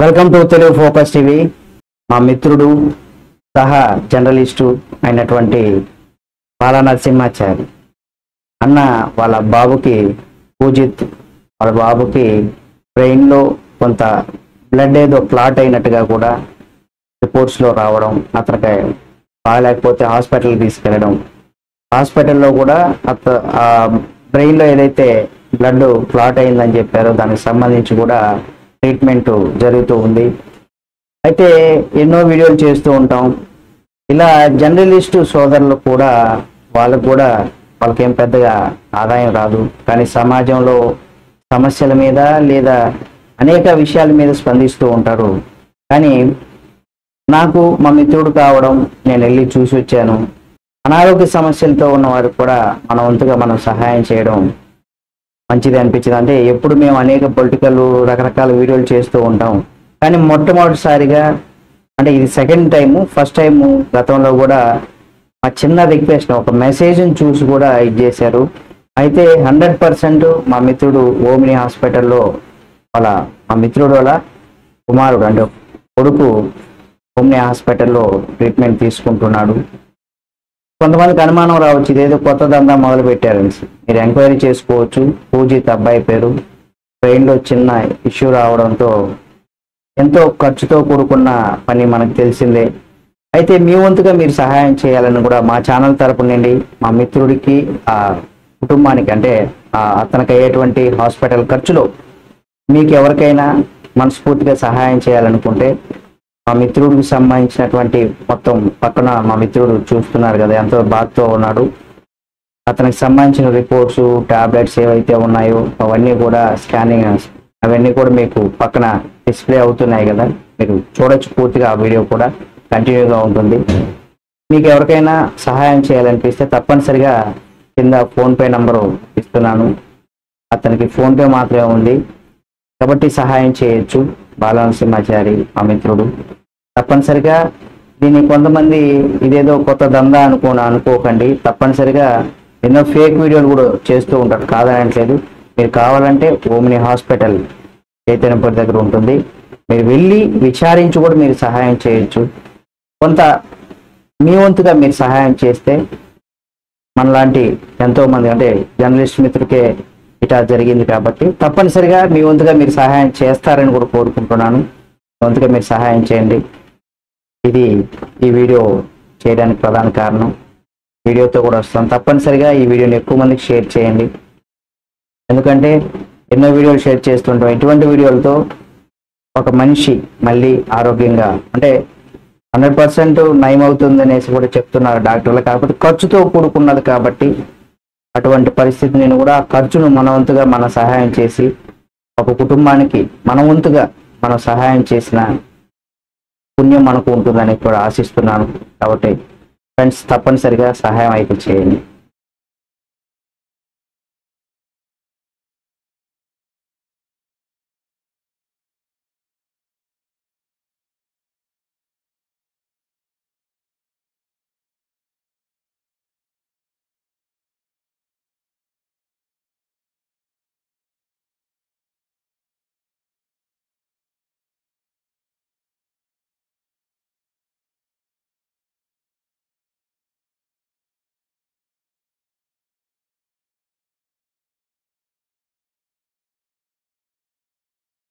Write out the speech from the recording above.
Welcome to Telugu focus TV. మా మిత్రుడు సహా జర్నలిస్టు అయినటువంటి బాల నరసింహాచారి అన్న వాళ్ళ బాబుకి పూజిత్ వాళ్ళ బాబుకి బ్రెయిన్లో కొంత బ్లడ్ ఏదో క్లాట్ అయినట్టుగా కూడా రిపోర్ట్స్లో రావడం, అతనికి బాగాలేకపోతే హాస్పిటల్కి తీసుకెళ్ళడం, హాస్పిటల్లో కూడా ఆ బ్రెయిన్లో ఏదైతే బ్లడ్ క్లాట్ అయిందని చెప్పారో దానికి సంబంధించి కూడా ట్రీట్మెంట్ జరుగుతూ ఉంది. అయితే ఎన్నో వీడియోలు చేస్తూ ఉంటాం. ఇలా జర్నలిస్టు సోదరులు కూడా వాళ్ళకేం పెద్దగా ఆదాయం రాదు, కానీ సమాజంలో సమస్యల మీద లేదా అనేక విషయాల మీద స్పందిస్తూ ఉంటారు. కానీ నాకు మా మిత్రుడు కావడం, నేను వెళ్ళి చూసి వచ్చాను. అనారోగ్య సమస్యలతో ఉన్న వారికి కూడా మన వంతుగా మనం సహాయం చేయడం మంచిది అనిపించింది. అంటే ఎప్పుడు మేము అనేక పొలిటికల్ రకరకాల వీడియోలు చేస్తూ ఉంటాం, కానీ మొట్టమొదటిసారిగా అంటే ఇది సెకండ్ టైము. ఫస్ట్ టైము గతంలో కూడా మా చిన్న రిక్వెస్ట్ ఒక మెసేజ్ని చూసి కూడా ఇది చేశారు. అయితే 100% మా మిత్రుడు ఓమిని హాస్పిటల్లో మా మిత్రుడు వాళ్ళ కుమారుడు అంటే కొడుకు ఓమిని హాస్పిటల్లో ట్రీట్మెంట్ తీసుకుంటున్నాడు. కొంతమందికి అనుమానం రావచ్చు, ఇదేదో కొత్త దందా మొదలు పెట్టారని. మీరు ఎంక్వైరీ చేసుకోవచ్చు. పూజిత్ అబ్బాయి పేరు. బ్రెయిన్లో చిన్న ఇష్యూ రావడంతో ఎంతో ఖర్చుతో కూడుకున్న పని మనకు తెలిసిందే. అయితే మీ వంతుగా మీరు సహాయం చేయాలని కూడా మా ఛానల్ తరపు నుండి మా మిత్రుడికి ఆ కుటుంబానికి అంటే అతనికి అయ్యేటువంటి హాస్పిటల్ ఖర్చులో మీకు ఎవరికైనా మనస్ఫూర్తిగా సహాయం చేయాలనుకుంటే మా మిత్రుడికి సంబంధించినటువంటి మొత్తం పక్కన మా మిత్రుడు చూస్తున్నారు కదా, ఎంతో బాధతో ఉన్నాడు. అతనికి సంబంధించిన రిపోర్ట్స్, టాబ్లెట్స్ ఏవైతే ఉన్నాయో అవన్నీ కూడా స్కానింగ్ అవన్నీ కూడా మీకు పక్కన డిస్ప్లే అవుతున్నాయి కదా, మీరు చూడొచ్చు. పూర్తిగా ఆ వీడియో కూడా కంటిన్యూగా ఉంటుంది. మీకు ఎవరికైనా సహాయం చేయాలనిపిస్తే తప్పనిసరిగా కింద ఫోన్పే నంబరు ఇస్తున్నాను. అతనికి ఫోన్పే మాత్రమే ఉంది కాబట్టి సహాయం చేయొచ్చు. బాల నరసింహాచారి మా మిత్రుడు. తప్పనిసరిగా దీన్ని కొంతమంది ఇదేదో కొత్త దందా అనుకోకండి. తప్పనిసరిగా ఎన్నో ఫేక్ వీడియోలు కూడా చేస్తూ ఉంటారు, కాదనట్లేదు. మీరు కావాలంటే ఓమిని హాస్పిటల్ చైతన్యపురి దగ్గర ఉంటుంది, మీరు వెళ్ళి విచారించి కూడా మీరు సహాయం చేయొచ్చు. కొంత మీ వంతుగా మీరు సహాయం చేస్తే మనలాంటి ఎంతోమంది అంటే జర్నలిస్ట్ మిత్రులకే ఇటా జరిగింది కాబట్టి తప్పనిసరిగా మీ వంతుగా మీరు సహాయం చేస్తారని కూడా కోరుకుంటున్నాను. మీ వంతుగా మీరు సహాయం చేయండి. ఇది ఈ వీడియో చేయడానికి ప్రధాన కారణం. వీడియోతో కూడా వస్తాం. తప్పనిసరిగా ఈ వీడియోని ఎక్కువ మందికి షేర్ చేయండి. ఎందుకంటే ఎన్నో వీడియోలు షేర్ చేస్తుంటాం. ఇటువంటి వీడియోలతో ఒక మనిషి మళ్ళీ ఆరోగ్యంగా అంటే 100% నయం అవుతుంది అనేసి కూడా చెప్తున్నారు డాక్టర్లు. కాకపోతే ఖర్చుతో కూడుకున్నది కాబట్టి అటువంటి పరిస్థితి నేను కూడా ఆ ఖర్చును మన వంతుగా మనం సహాయం చేసి ఒక కుటుంబానికి మన వంతుగా మనం సహాయం చేసిన పుణ్యం మనకు ఉంటుందని కూడా ఆశిస్తున్నాను. కాబట్టి ఫ్రెండ్స్ తప్పనిసరిగా సహాయం అయితే చేయండి.